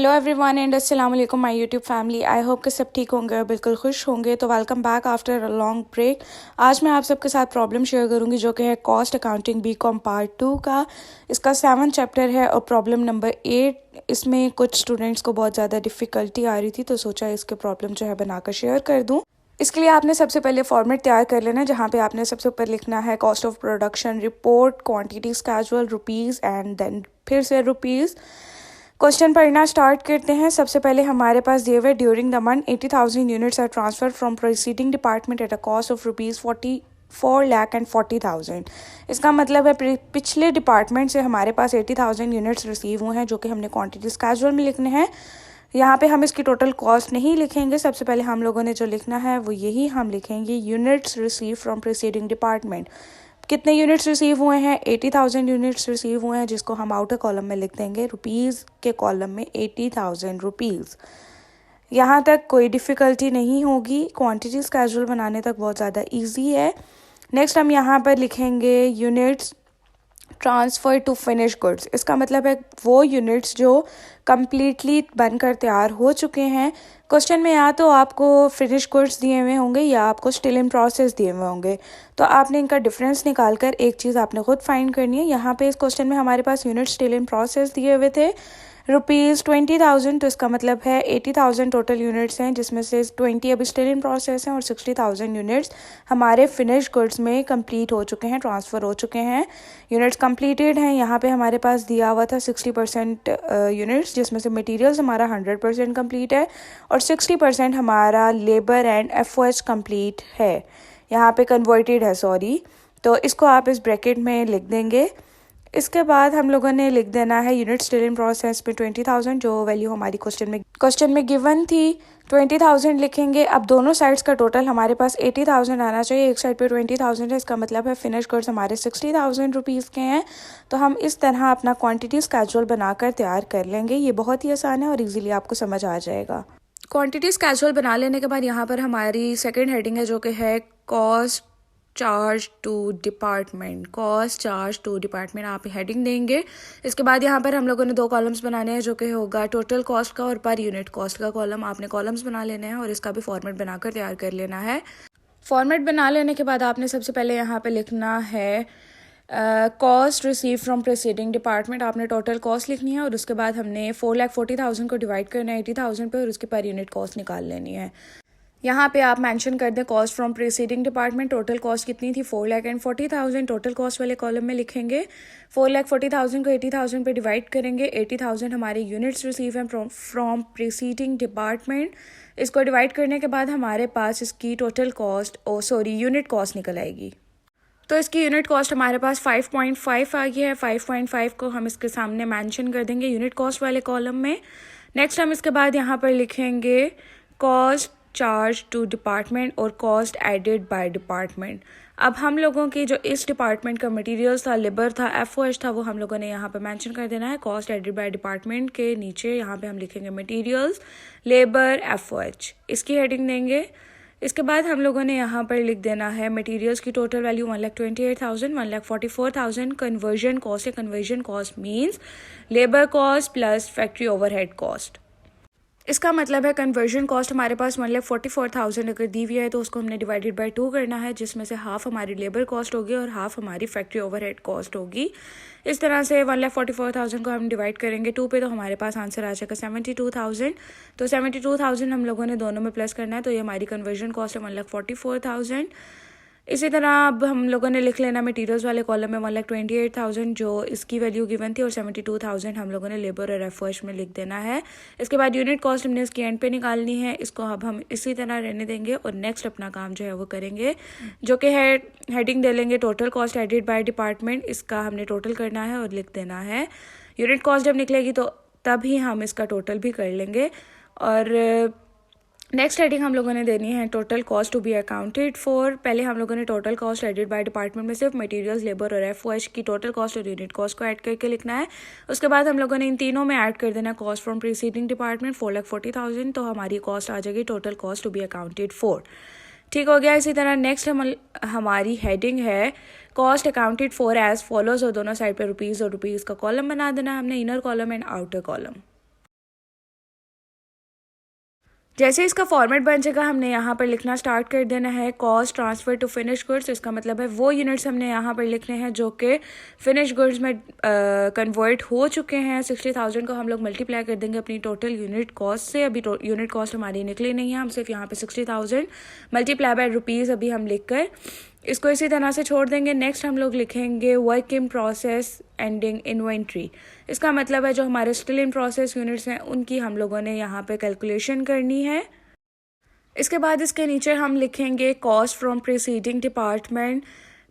Hello everyone and अस्सलाम वालेकुम my YouTube family. I hope कि सब ठीक होंगे और बिल्कुल खुश होंगे। तो welcome back after a long break. आज मैं आप सबके साथ प्रॉब्लम शेयर करूंगी जो कि है कॉस्ट अकाउंटिंग बीकॉम पार्ट 2 का। इसका 7 चैप्टर है और प्रॉब्लम नंबर 8। इसमें कुछ स्टूडेंट्स को बहुत ज़्यादा डिफ़िकल्टी आ रही थी तो सोचा इसके प्रॉब्लम जो है बनाकर शेयर कर दूँ। इसके लिए आपने सबसे पहले फॉर्मेट तैयार कर लेना है जहाँ पे आपने सबसे ऊपर लिखना है cost of production report, quantity schedule, rupees and then फिर से रुपीज़। क्वेश्चन पढ़ना स्टार्ट करते हैं। सबसे पहले हमारे पास दिए हुए during the month 80,000 units are transfer from preceding department at a cost of ₹44,40,000। इसका मतलब है पिछले डिपार्टमेंट से हमारे पास 80,000 यूनिट्स रिसीव हुए हैं जो कि हमने क्वांटिटी स्केजुअल में लिखने हैं। यहाँ पे हम इसकी टोटल कॉस्ट नहीं लिखेंगे। सबसे पहले हम लोगों ने जो लिखना है वो यही हम लिखेंगे, units receive from preceding department. कितने यूनिट्स रिसीव हुए हैं? 80,000 यूनिट्स रिसीव हुए हैं, जिसको हम आउटर कॉलम में लिख देंगे रुपीज़ के कॉलम में 80,000 रुपीज़। यहाँ तक कोई डिफ़िकल्टी नहीं होगी। क्वांटिटी स्केजुअल बनाने तक बहुत ज़्यादा इजी है। नेक्स्ट हम यहाँ पर लिखेंगे units transfer to finish goods. इसका मतलब है वो यूनिट्स जो कम्प्लीटली बनकर तैयार हो चुके हैं। क्वेश्चन में या तो आपको फिनिश गुड्स दिए हुए होंगे या आपको स्टिल इन प्रोसेस दिए हुए होंगे, तो आपने इनका डिफरेंस निकाल कर एक चीज़ आपने खुद फाइंड करनी है। यहाँ पे इस क्वेश्चन में हमारे पास यूनिट स्टिल इन प्रोसेस दिए हुए थे ₹20,000, तो इसका मतलब है 80,000 टोटल यूनिट्स हैं जिसमें से 20 अभी स्टिल इन प्रोसेस हैं और 60,000 यूनिट्स हमारे फिनिश गुड्स में कंप्लीट हो चुके हैं, ट्रांसफ़र हो चुके हैं, यूनिट्स कंप्लीटेड हैं। यहाँ पे हमारे पास दिया हुआ था 60% यूनिट्स, जिसमें से मटेरियल्स हमारा 100% कंप्लीट है और 60% हमारा लेबर एंड FOH कंप्लीट है, यहाँ पे कन्वर्टेड है सॉरी। तो इसको आप इस ब्रैकेट में लिख देंगे। इसके बाद हम लोगों ने लिख देना है यूनिट स्टिल इन प्रोसेस में 20,000, जो वैल्यू हमारी क्वेश्चन में गिवन थी 20,000 लिखेंगे। अब दोनों साइड्स का टोटल हमारे पास 80,000 आना चाहिए। एक साइड पे 20,000 है, इसका मतलब है फिनिश गुड्स हमारे 60,000 रुपीज़ के हैं। तो हम इस तरह अपना क्वांटिटी स्केजुअल बनाकर तैयार कर लेंगे। ये बहुत ही आसान है और इजीली आपको समझ आ जाएगा। क्वांटिटी स्केजुअल बना लेने के बाद यहाँ पर हमारी सेकेंड हेडिंग है जो कि है cost charge to department. Cost charge to department आप हेडिंग देंगे। इसके बाद यहाँ पर हम लोगों ने 2 कॉलम्स बनाने हैं जो कि होगा टोटल कॉस्ट का और पर यूनिट कॉस्ट का कॉलम। आपने कॉलम्स बना लेने हैं और इसका भी फॉर्मेट बनाकर तैयार कर लेना है। फॉर्मेट बना लेने के बाद आपने सबसे पहले यहाँ पे लिखना है cost receive from preceding department. आपने टोटल कॉस्ट लिखनी है और उसके बाद हमने 4,40,000 को डिवाइड करना है 80,000 पे और उसकी पर यूनिट कॉस्ट निकाल लेनी है। यहाँ पे आप मेंशन कर दें cost from preceding department. Total cost कितनी थी? 4,40,000। टोटल कॉस्ट वाले कॉलम में लिखेंगे 4,40,000 को 80,000 पे डिवाइड करेंगे। 80,000 हमारे यूनिट्स रिसीव हैं फ्रॉम प्रीसीडिंग डिपार्टमेंट। इसको डिवाइड करने के बाद हमारे पास इसकी टोटल कॉस्ट यूनिट कॉस्ट निकल आएगी। तो इसकी यूनिट कॉस्ट हमारे पास 5.5 आ गई है। 5.5 को हम इसके सामने मेंशन कर देंगे यूनिट कॉस्ट वाले कॉलम में। नेक्स्ट हम इसके बाद यहाँ पर लिखेंगे कॉस्ट चार्ज टू डिपार्टमेंट और कॉस्ट एडेड बाय डिपार्टमेंट। अब हम लोगों की जो इस डिपार्टमेंट का मटेरियल्स था, लेबर था, FOH था, वो हम लोगों ने यहाँ पे मेंशन कर देना है। कॉस्ट एडेड बाय डिपार्टमेंट के नीचे यहाँ पे हम लिखेंगे मटेरियल्स, लेबर, FOH, इसकी हेडिंग देंगे। इसके बाद हम लोगों ने यहाँ पर लिख देना है मटेरियल्स की टोटल वैल्यू 1,28,000, 1,44,000 कन्वर्जन कॉस्ट है। Conversion cost means labour cost plus factory overhead cost. इसका मतलब है कन्वर्जन कॉस्ट हमारे पास 1,44,000 अगर दी हुई है तो उसको हमने डिवाइडेड बाय 2 करना है, जिसमें से हाफ हमारी लेबर कॉस्ट होगी और हाफ हमारी फैक्ट्री ओवरहेड कॉस्ट होगी। इस तरह से 1,44,000 को हम डिवाइड करेंगे 2 पे तो हमारे पास आंसर आ जाएगा 72,000। तो 72,000 हम लोगों ने दोनों में प्लस करना है, तो ये हमारी कन्वर्जन कॉस्ट है 1,44,000। इसी तरह अब हम लोगों ने लिख लेना मटीरियल्स वाले कॉलम में 1,28,000 जो इसकी वैल्यू गिवन थी और 72,000 हम लोगों ने लेबर और FOH में लिख देना है। इसके बाद यूनिट कॉस्ट हमने इसकी एंड पे निकालनी है। इसको अब हम इसी तरह रहने देंगे और नेक्स्ट अपना काम जो है वो करेंगे, जो कि है हेडिंग दे लेंगे total cost added by department. इसका हमने टोटल करना है और लिख देना है। यूनिट कॉस्ट जब निकलेगी तो तभी हम इसका टोटल भी कर लेंगे। और नेक्स्ट हेडिंग हम लोगों ने देनी है total cost to be accounted for. पहले हम लोगों ने total cost added by department में सिर्फ मटेरियल्स, लेबर और FOH की टोटल कॉस्ट और यूनिट कॉस्ट को ऐड करके लिखना है। उसके बाद हम लोगों ने इन तीनों में ऐड कर देना कॉस्ट फ्रॉम प्रीसीडिंग डिपार्टमेंट 4,40,000, तो हमारी कॉस्ट आ जाएगी total cost to be accounted for. ठीक हो गया। इसी तरह नेक्स्ट हमारी हेडिंग है cost accounted for as follows और दोनों साइड पर रुपीज़ और रुपीज़ का कॉलम बना देना हमने, inner column and outer column. जैसे इसका फॉर्मेट बन जाएगा हमने यहाँ पर लिखना स्टार्ट कर देना है cost transfer to finish goods. इसका मतलब है वो यूनिट्स हमने यहाँ पर लिखने हैं जो कि फिनिश गुड्स में कन्वर्ट हो चुके हैं। 60,000 को हम लोग मल्टीप्लाई कर देंगे अपनी टोटल यूनिट कॉस्ट से। अभी यूनिट कॉस्ट हमारी निकली नहीं है, हम सिर्फ यहाँ पे 60,000 मल्टीप्लाई बाय रुपीज़ अभी हम लिख कर इसको इसी तरह से छोड़ देंगे। नेक्स्ट हम लोग लिखेंगे work in process ending inventory. इसका मतलब है जो हमारे स्टिल इन प्रोसेस यूनिट्स हैं उनकी हम लोगों ने यहाँ पे कैलकुलेशन करनी है। इसके बाद इसके नीचे हम लिखेंगे cost from preceding department.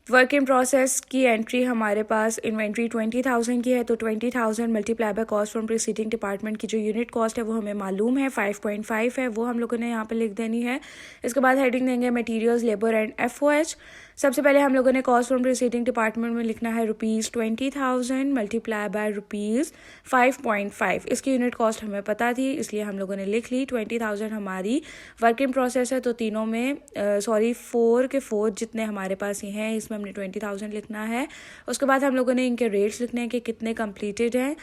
Work in process की एंट्री हमारे पास इन्वेंट्री 20,000 की है, तो 20,000 multiply by cost from preceding department की जो यूनिट कॉस्ट है वो हमें मालूम है 5.5 है, वो हम लोगों ने यहाँ पे लिख देनी है। इसके बाद हेडिंग देंगे मटेरियल्स लेबर एंड FOH। सबसे पहले हम लोगों ने कॉस्ट फ्रॉम प्रीसीडिंग डिपार्टमेंट में लिखना है ₹20,000 मल्टीप्लाई बाय ₹5.5। इसकी यूनिट कॉस्ट हमें पता थी इसलिए हम लोगों ने लिख ली। 20,000 हमारी वर्क इन प्रोसेस है, तो तीनों में 4 के 4 जितने हमारे पास ये हैं इसमें हमने 20,000 लिखना है। उसके बाद हम लोगों ने इनके रेट्स लिखने हैं कि कितने कंप्लीटेड हैं,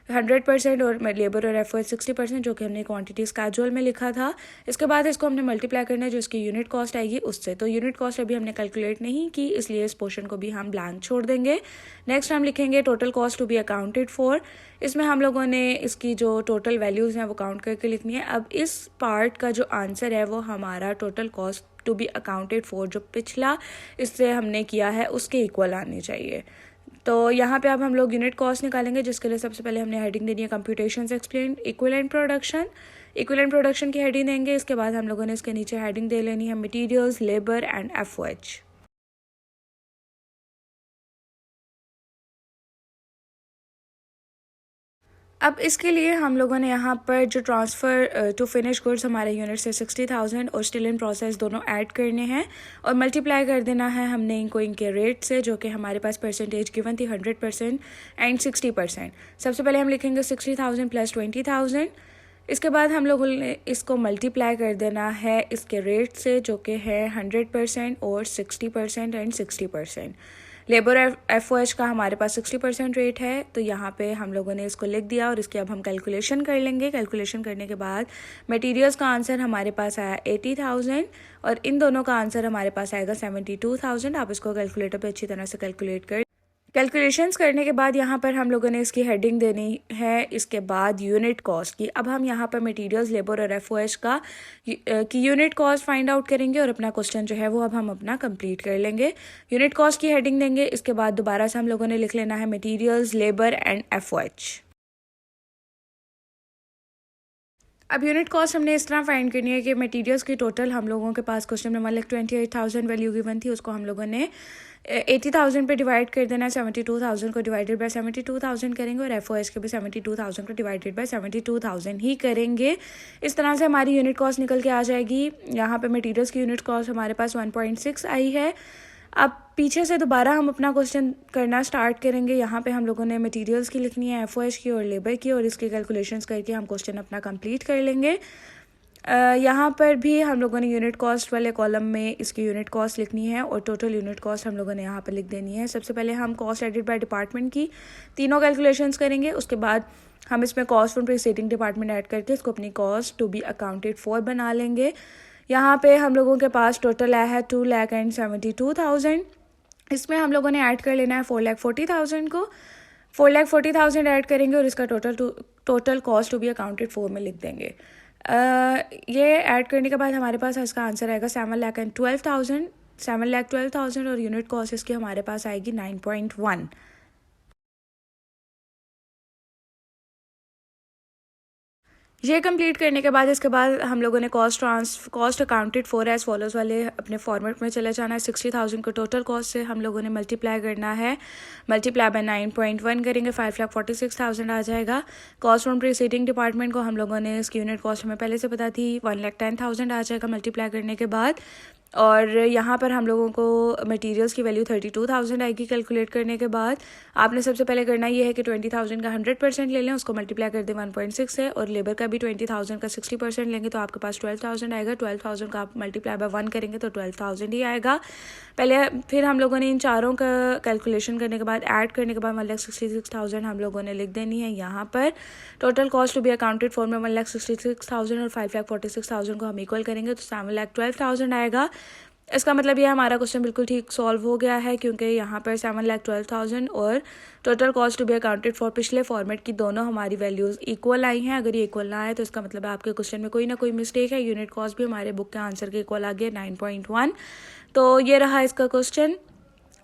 100% और लेबर और FOH 60%, जो कि हमने क्वांटिटी स्केड्यूल में लिखा था। इसके बाद इसको हमने मल्टीप्लाई करना है जो इसकी यूनिट कॉस्ट आएगी उससे। तो यूनिट कॉस्ट अभी हमने कैलकुलेट नहीं की इसलिए इस पोर्शन को भी हम ब्लैंक छोड़ देंगे। नेक्स्ट हम लिखेंगे total cost to be accounted for. इसमें हम लोगों ने इसकी जो टोटल वैल्यूज़ हैं वो काउंट करके लिखनी है। अब इस पार्ट का जो आंसर है वो हमारा total cost to be accounted for जो पिछला इससे हमने किया है उसके इक्वल आनी चाहिए। तो यहाँ पे अब हम लोग यूनिट कॉस्ट निकालेंगे, जिसके लिए सबसे पहले हमने हेडिंग देनी है computations explain equivalent production. Equivalent production की हेडिंग देंगे। इसके बाद हम लोगों ने इसके नीचे हेडिंग दे लेनी है मटेरियल्स लेबर एंड FOH। अब इसके लिए हम लोगों ने यहाँ पर जो ट्रांसफ़र टू फिनिश गुड्स हमारे यूनिट से 60,000 और स्टिल इन प्रोसेस दोनों ऐड करने हैं और मल्टीप्लाई कर देना है हमने इनको इनके रेट से, जो कि हमारे पास परसेंटेज गिवन थी 100% एंड 60%। सबसे पहले हम लिखेंगे 60,000 प्लस 20,000। इसके बाद हम लोगों ने इसको मल्टीप्लाई कर देना है इसके रेट से, जो कि है 100% और 60% एंड 60%। लेबर FOH का हमारे पास 60% रेट है, तो यहाँ पे हम लोगों ने इसको लिख दिया और इसकी अब हम कैलकुलेशन कर लेंगे। कैलकुलेशन करने के बाद मटेरियल्स का आंसर हमारे पास आया 80,000 और इन दोनों का आंसर हमारे पास आएगा 72,000। आप इसको कैलकुलेटर पे अच्छी तरह से कैलकुलेशंस करने के बाद यहाँ पर हम लोगों ने इसकी हेडिंग देनी है इसके बाद यूनिट कॉस्ट की। अब हम यहाँ पर मटेरियल्स लेबर और FOH का की यूनिट कॉस्ट फाइंड आउट करेंगे और अपना क्वेश्चन जो है वो अब हम अपना कंप्लीट कर लेंगे। यूनिट कॉस्ट की हेडिंग देंगे। इसके बाद दोबारा से हम लोगों ने लिख लेना है मटेरियल्स लेबर एंड FOH। अब यूनिट कॉस्ट हमने इस तरह फाइंड करनी है कि मटेरियल्स की टोटल हम लोगों के पास क्वेश्चन नंबर 28,000 वैल्यू गिवन थी, उसको हम लोगों ने 80,000 पे डिवाइड कर देना है। 72,000 को डिवाइडेड बाय 72,000 करेंगे और FOH के भी 72,000 को डिवाइडेड बाय 72,000 ही करेंगे। इस तरह से हमारी यूनिट कॉस्ट निकल के आ जाएगी। यहाँ पे मटेरियल्स की यूनिट कॉस्ट हमारे पास 1.6 आई है। अब पीछे से दोबारा हम अपना क्वेश्चन करना स्टार्ट करेंगे। यहाँ पे हम लोगों ने मटेरियल्स की लिखनी है, FOH की और लेबर की, और इसकी कैलकुलेशंस करके हम क्वेश्चन अपना कंप्लीट कर लेंगे। यहाँ पर भी हम लोगों ने यूनिट कॉस्ट वाले कॉलम में इसकी यूनिट कॉस्ट लिखनी है और टोटल यूनिट कॉस्ट हम लोगों ने यहाँ पर लिख देनी है। सबसे पहले हम कॉस्ट एडेड बाय डिपार्टमेंट की तीनों कैलकुलेशंस करेंगे। उसके बाद हम इसमें cost from preceding department add करके इसको अपनी cost to be accounted for बना लेंगे। यहाँ पे हम लोगों के पास टोटल आया है 2,72,000। इसमें हम लोगों ने ऐड कर लेना है 4,40,000 को। 4,40,000 ऐड करेंगे और इसका total cost to be accounted for में लिख देंगे। ये ऐड करने के बाद हमारे पास इसका आंसर आएगा 7,12,000 और यूनिट कॉस्ट इसकी हमारे पास आएगी 9.1। ये कंप्लीट करने के बाद इसके बाद हम लोगों ने cost accounted for as follows वाले अपने फॉर्मेट में चले जाना है। 60,000 को टोटल कॉस्ट से हम लोगों ने मल्टीप्लाई करना है, मल्टीप्लाई बाय 9.1 करेंगे, 5,46,000 आ जाएगा। कॉस्ट फ्रॉम प्रीसीडिंग डिपार्टमेंट को हम लोगों ने इसकी यूनिट कॉस्ट हमें पहले से पता थी 1,10,000 आ जाएगा मल्टीप्लाई करने के बाद। और यहाँ पर हम लोगों को मटेरियल्स की वैल्यू 32,000 आएगी कैलकुलेट करने के बाद। आपने सबसे पहले करना ये है कि 20,000 का 100% ले लें, उसको मल्टीप्लाई कर दें 1.6 से, और लेबर का भी 20,000 का 60% लेंगे तो आपके पास 12,000 आएगा। 12,000 का आप मल्टीप्लाई बाय 1 करेंगे तो 12,000 ही आएगा। पहले फिर हम लोगों ने इन चारों का कैलकुलेशन करने के बाद ऐड करने के बाद 1,66,000 हम लोगों ने लिख देनी है यहाँ पर। Total cost to be accounted for में 1,66,000 और 5,46,000 को हम इक्वल करेंगे तो 7,12,000 आएगा। इसका मतलब ये हमारा क्वेश्चन बिल्कुल ठीक सॉल्व हो गया है, क्योंकि यहाँ पर 7,12,000 और total cost to be accounted for पिछले फॉर्मेट की दोनों हमारी वैल्यूज़ इक्वल आई हैं। अगर ये इक्वल ना आए तो इसका मतलब है आपके क्वेश्चन में कोई ना कोई मिस्टेक है। यूनिट कॉस्ट भी हमारे बुक के आंसर के इक्वल आ गया 9.1। तो ये रहा इसका क्वेश्चन।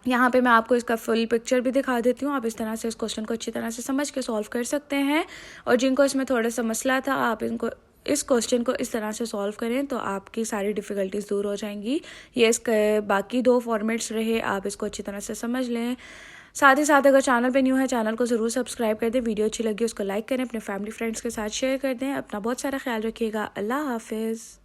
यहाँ पे मैं आपको इसका फुल पिक्चर भी दिखा देती हूँ। आप इस तरह से इस क्वेश्चन को अच्छी तरह से समझ के सॉल्व कर सकते हैं, और जिनको इसमें थोड़ा सा मसला था आप इस क्वेश्चन को इस तरह से सॉल्व करें तो आपकी सारी डिफ़िकल्टीज दूर हो जाएंगी। ये इसके बाकी 2 फॉर्मेट्स रहे, आप इसको अच्छी तरह से समझ लें। साथ ही साथ अगर चैनल पे न्यू है चैनल को ज़रूर सब्सक्राइब कर दें, वीडियो अच्छी लगी उसको लाइक करें, अपने फैमिली फ्रेंड्स के साथ शेयर कर दें। अपना बहुत सारा ख्याल रखिएगा। अल्लाह हाफिज़।